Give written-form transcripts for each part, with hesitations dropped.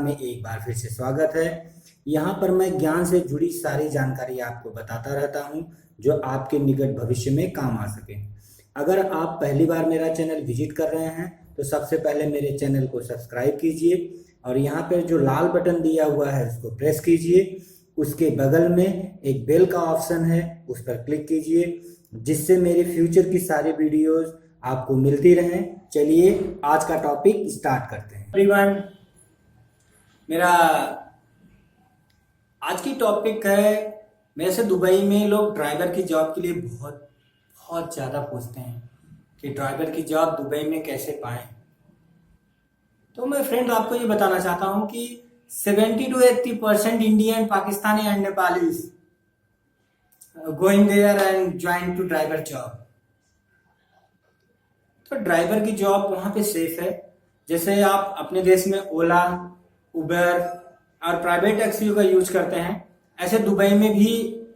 में एक बार फिर से स्वागत है। यहाँ पर मैं ज्ञान से जुड़ी सारी जानकारी आपको बताता रहता हूँ जो आपके निकट भविष्य में काम आ सके। अगर आप पहली बार मेरा चैनल विजिट कर रहे हैं तो सबसे पहले मेरे चैनल को सब्सक्राइब कीजिए और यहाँ पर जो लाल बटन दिया हुआ है उसको प्रेस कीजिए। उसके बगल में एक बेल का ऑप्शन है, उस पर क्लिक कीजिए जिससे मेरे फ्यूचर की सारी वीडियोस आपको मिलती रहें। चलिए आज का टॉपिक स्टार्ट करते हैं। एवरीवन, मेरा आज की टॉपिक है, मेरे से दुबई में लोग ड्राइवर की जॉब के लिए बहुत बहुत ज़्यादा पूछते हैं कि ड्राइवर की जॉब दुबई में कैसे पाएं। तो मैं फ्रेंड आपको ये बताना चाहता हूँ कि 70 to 80% Indian, Pakistani and Nepalese going there and join to driver job. तो ड्राइवर की जॉब वहाँ पे सेफ है। जैसे आप अपने देश में ओला, उबर और प्राइवेट टैक्सी का यूज करते हैं, ऐसे दुबई में भी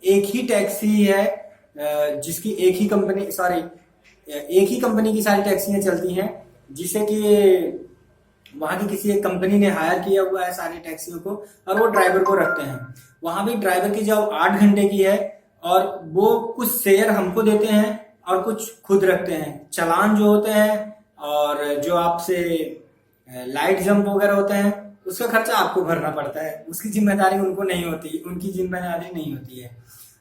एक ही टैक्सी है जिसकी एक ही कंपनी की सारी टैक्सियां चलती हैं, जिसे कि वहाँ की किसी एक कंपनी ने हायर किया हुआ है सारी टैक्सियों को और वो ड्राइवर को रखते हैं। वहाँ भी ड्राइवर की जॉब 8 घंटे की है और वो कुछ शेयर हमको देते हैं और कुछ खुद रखते हैं। चालान जो होते हैं और जो आपसे लाइट जंप वगैरह होते हैं उसका खर्चा आपको भरना पड़ता है, उसकी जिम्मेदारी उनको नहीं होती, उनकी जिम्मेदारी नहीं होती है।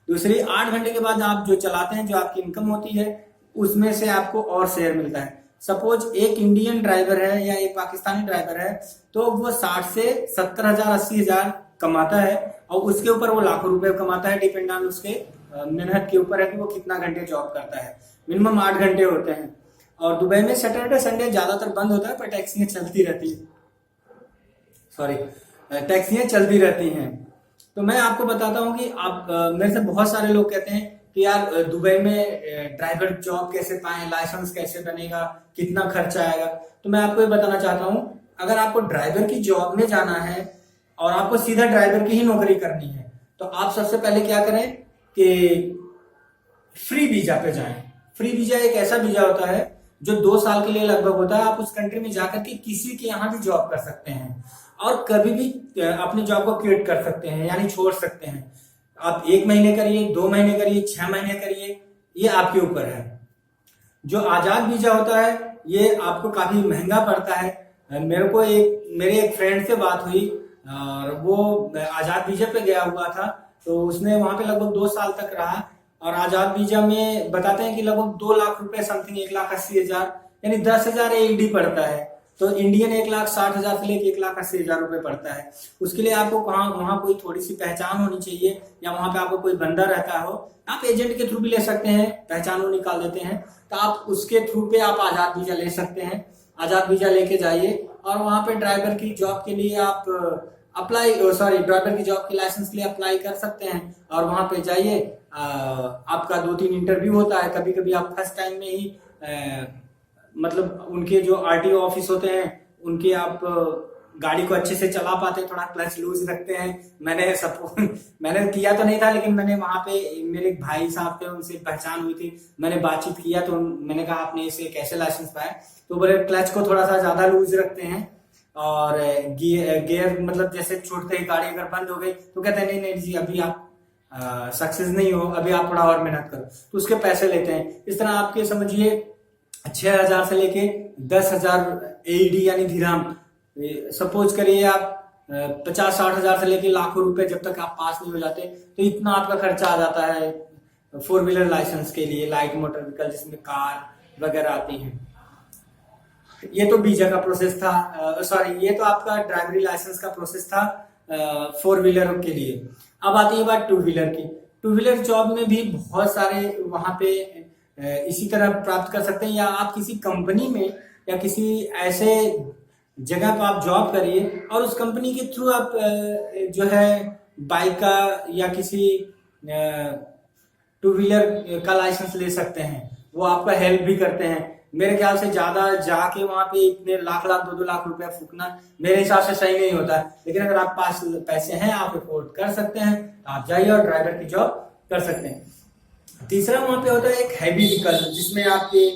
दूसरी, 8 घंटे के बाद आप जो चलाते हैं, जो आपकी इनकम होती है उसमें से आपको और शेयर मिलता है। सपोज एक इंडियन ड्राइवर है या एक पाकिस्तानी ड्राइवर है तो वो 60 से 70,000 80,000 कमाता है और उसके ऊपर वो लाखों रुपए कमाता है। डिपेंड ऑन उसके मेहनत के ऊपर है कि वो कितना घंटे जॉब करता है। मिनिमम 8 घंटे होते हैं और दुबई में सैटरडे संडे ज्यादातर बंद होता है, पर टैक्सियां चलती रहती है। टैक्सियां चलती रहती हैं। तो मैं आपको बताता हूँ कि आप मेरे से बहुत सारे लोग कहते हैं कि यार दुबई में ड्राइवर जॉब कैसे पाएं, लाइसेंस कैसे बनेगा, कितना खर्चा आएगा। तो मैं आपको ये बताना चाहता हूँ, अगर आपको ड्राइवर की जॉब में जाना है और आपको सीधा ड्राइवर की ही नौकरी करनी है तो आप सबसे पहले क्या करें कि फ्री वीजा पे जाएं। फ्री वीजा एक ऐसा वीजा होता है जो 2 साल के लिए लगभग होता है। आप उस कंट्री में जाकर के किसी के यहाँ भी जॉब कर सकते हैं और कभी भी अपनी जॉब को क्विट कर सकते हैं, यानी छोड़ सकते हैं। आप 1 महीने करिए, 2 महीने करिए, 6 महीने करिए, ये आपके ऊपर है। जो आजाद वीजा होता है ये आपको काफी महंगा पड़ता है। मेरे एक फ्रेंड से बात हुई और वो आजाद वीजा पे गया हुआ था, तो उसने वहां पे लगभग 2 साल तक रहा और आजाद वीजा में बताते हैं कि लगभग 2 लाख रुपए समथिंग, 1,80,000 यानी 10,000 AED पड़ता है। तो इंडियन 1,60,000 से लेकर 1,80,000 रुपए पड़ता है। उसके लिए आपको वहां कोई थोड़ी सी पहचान होनी चाहिए या वहां पे आपको कोई बंदा रहता हो। आप एजेंट के थ्रू भी ले सकते हैं, पहचान वो निकाल देते हैं, तो आप उसके थ्रू पे आप आजाद वीजा ले सकते हैं। आजाद वीजा लेके जाइए और वहां पे ड्राइवर की जॉब के लिए आप ड्राइवर की जॉब के लाइसेंस के लिए अप्लाई कर सकते हैं और वहां पे जाइए। आपका 2-3 इंटरव्यू होता है। कभी कभी आप फर्स्ट टाइम में ही मतलब उनके जो RTO ऑफिस होते हैं उनके आप गाड़ी को अच्छे से चला पाते हैं, थोड़ा क्लच लूज रखते हैं। मैंने किया तो नहीं था, लेकिन मैंने वहां पे मेरे एक भाई साहब थे, उनसे पहचान हुई थी, मैंने बातचीत किया तो मैंने कहा आपने इसे कैसे लाइसेंस पाया, तो बोले क्लच को थोड़ा सा ज्यादा लूज रखते हैं और गियर मतलब जैसे छोड़ते ही गाड़ी अगर बंद हो गई तो कहते हैं नहीं जी अभी आप सक्सेस नहीं हो, अभी आप थोड़ा और मेहनत करो, तो उसके पैसे लेते हैं। इस तरह आपके समझिए 6,000 से लेके 10,000 AED यानी दिरहम, सपोज करिए आप 50-60,000 से लेके लाखों रुपए जब तक आप पास नहीं हो जाते तो इतना आपका खर्चा आ जाता है 4 व्हीलर लाइसेंस के लिए, लाइट मोटर व्हीकल जिसमें कार वगैरह आती हैं। ये तो वीजा का प्रोसेस था, ये तो आपका ड्राइवरी लाइसेंस का प्रोसेस था 4 व्हीलर के लिए। अब आती है बात 2 व्हीलर की। 2 व्हीलर जॉब में भी बहुत सारे वहां पे इसी तरह प्राप्त कर सकते हैं, या आप किसी कंपनी में या किसी ऐसे जगह पर आप जॉब करिए और उस कंपनी के थ्रू आप जो है बाइक का या किसी 2 व्हीलर का लाइसेंस ले सकते हैं। वो आपका हेल्प भी करते हैं। मेरे ख्याल से ज्यादा जाके वहां पे इतने लाख 2-2 लाख रुपया फूकना मेरे हिसाब से सही नहीं होता है। लेकिन अगर आप पास पैसे हैं, आप अफोर्ड कर सकते हैं, आप जाइए और ड्राइवर की जॉब कर सकते हैं। तीसरा वहां पे होता है एक हैवी व्हीकल, जिसमें आपके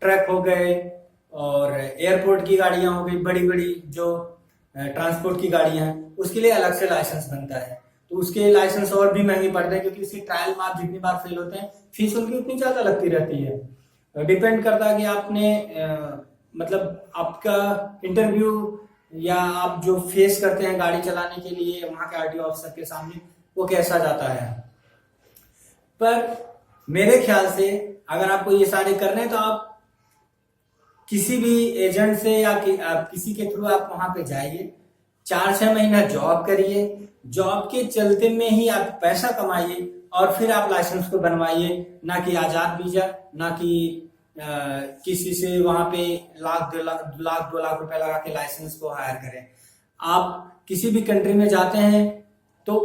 ट्रक हो गए और एयरपोर्ट की गाड़ियां हो गई, बड़ी बड़ी जो ट्रांसपोर्ट की गाड़ियां हैं, उसके लिए अलग से लाइसेंस बनता है। तो उसके लाइसेंस और भी महंगे पड़ते हैं, क्योंकि उसकी ट्रायल में आप जितनी बार फेल होते हैं फीस उनकी उतनी ज्यादा लगती रहती है। डिपेंड करता है कि आपने मतलब आपका इंटरव्यू या आप जो फेस करते हैं गाड़ी चलाने के लिए वहां के आरटीओ ऑफिसर के सामने, वो कैसा जाता है। पर मेरे ख्याल से अगर आपको ये सारे करने हैं तो आप किसी भी एजेंट से या किसी के थ्रू आप वहां पे जाइए, 4-6 महीना जॉब करिए, जॉब के चलते में ही आप पैसा कमाइए और फिर आप लाइसेंस को बनवाइए, ना कि आजाद वीजा, ना कि किसी से वहां पे लाख 2 लाख रुपए लगा के लाइसेंस को हायर करें। आप किसी भी कंट्री में जाते हैं तो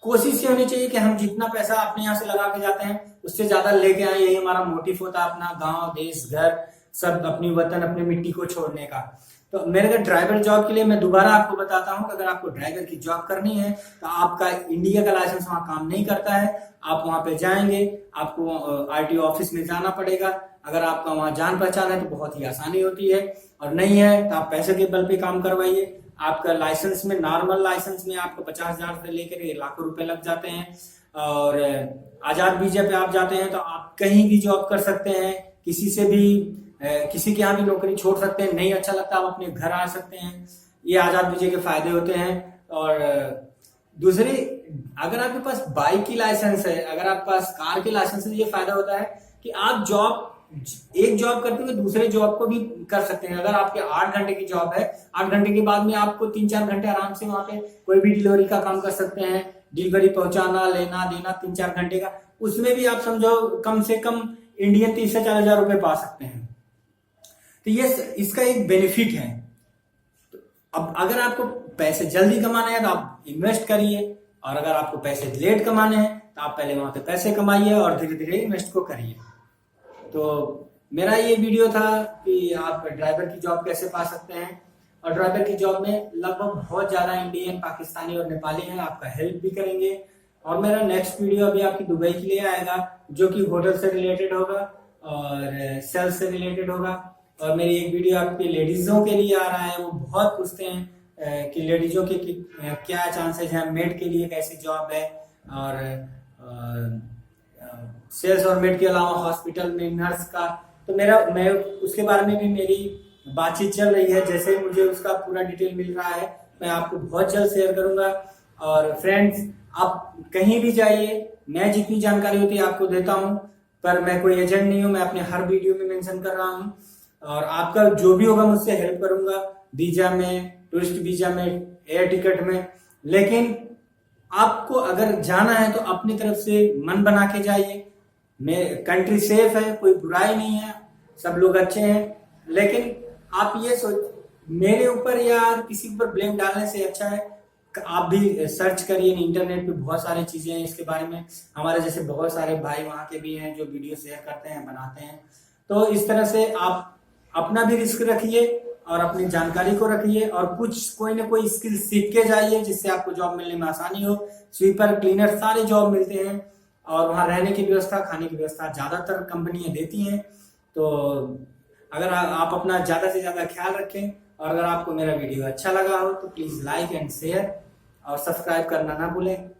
कोशिश ये होनी चाहिए कि हम जितना पैसा अपने यहाँ से लगा के जाते हैं उससे ज्यादा लेके आए। यही हमारा मोटिव होता है, अपना गांव, देश, घर, सब अपनी वतन, अपनी मिट्टी को छोड़ने का। तो मेरे अगर ड्राइवर जॉब के लिए मैं दोबारा आपको बताता हूं कि अगर आपको ड्राइवर की जॉब करनी है तो आपका इंडिया का लाइसेंस वहां काम नहीं करता है। आप वहां पे जाएंगे, आपको आरटीओ ऑफिस में जाना पड़ेगा। अगर आपका वहां जान पहचान है तो बहुत ही आसानी होती है, और नहीं है तो आप पैसे के बल पे काम करवाइए। आपका लाइसेंस में, नॉर्मल लाइसेंस में आपको 50,000 से लेकर लाखों रुपए लग जाते हैं। और आजाद वीजा पे आप जाते हैं तो आप कहीं भी जॉब कर सकते हैं, किसी से भी किसी के यहाँ भी नौकरी छोड़ सकते हैं। नहीं अच्छा लगता आप अपने घर आ सकते हैं। ये आजाद वीजा के फायदे होते हैं। और दूसरी, अगर आपके पास बाइक की लाइसेंस है, अगर आपके पास कार की लाइसेंस है, ये फायदा होता है कि आप एक जॉब करते हुए दूसरे जॉब को भी कर सकते हैं। अगर आपके 8 घंटे की जॉब है, 8 घंटे के बाद में आपको 3-4 घंटे आराम से वहां पे कोई भी डिलीवरी का काम कर सकते हैं। डिलीवरी पहुंचाना, लेना देना 3-4 घंटे का, उसमें भी आप समझो कम से कम इंडियन 30 से 40,000 रुपए पा सकते हैं। तो ये इसका एक बेनिफिट है। तो अब अगर आपको पैसे जल्दी कमाने हैं तो आप इन्वेस्ट करिए, और अगर आपको पैसे लेट कमाने हैं तो आप पहले वहां पे पैसे कमाइए और धीरे धीरे इन्वेस्ट को करिए। तो मेरा ये वीडियो था कि आप ड्राइवर की जॉब कैसे पा सकते हैं। और ड्राइवर की जॉब में लगभग बहुत ज्यादा इंडियन, पाकिस्तानी और नेपाली हैं, आपका हेल्प भी करेंगे। और मेरा नेक्स्ट वीडियो अभी आपकी दुबई के लिए आएगा, जो कि होटल से रिलेटेड होगा और सेल्स से रिलेटेड होगा। और मेरी एक वीडियो आपके लेडीजों के लिए आ रहा है। वो बहुत पूछते हैं कि लेडीजों के क्या चांसेस हैं, मेड के लिए कैसी जॉब है, और सेल्स और मेड के अलावा हॉस्पिटल में नर्स का। तो मैं उसके बारे में भी मेरी बातचीत चल रही है। जैसे मुझे उसका पूरा डिटेल मिल रहा है मैं आपको बहुत जल्द शेयर करूंगा। और फ्रेंड्स, आप कहीं भी जाइए, मैं जितनी जानकारी होती है आपको देता हूं, पर मैं कोई एजेंट नहीं हूं। मैं अपने हर वीडियो में मेंशन कर रहा हूं, और आपका जो भी होगा मुझसे हेल्प करूंगा, वीजा में, टूरिस्ट वीजा में, एयर टिकट में। लेकिन आपको अगर जाना है तो अपनी तरफ से मन बना के जाइए। कंट्री सेफ है, कोई बुराई नहीं है, सब लोग अच्छे हैं। लेकिन आप ये मेरे ऊपर या किसी ऊपर ब्लेम डालने से अच्छा है आप भी सर्च करिए। इंटरनेट पे बहुत सारी चीजें हैं इसके बारे में। हमारे जैसे बहुत सारे भाई वहां के भी हैं जो वीडियो शेयर करते हैं, बनाते हैं। तो इस तरह से आप अपना भी रिस्क रखिए और अपनी जानकारी को रखिए, और कोई ना कोई स्किल सीख के जाइए जिससे आपको जॉब मिलने में आसानी हो। स्वीपर, क्लीनर, सारे जॉब मिलते हैं, और वहां रहने की व्यवस्था, खाने की व्यवस्था ज्यादातर कंपनियां देती हैं। तो अगर आप अपना ज्यादा से ज्यादा ख्याल रखें, और अगर आपको मेरा वीडियो अच्छा लगा हो तो प्लीज लाइक एंड शेयर और सब्सक्राइब करना ना भूलें।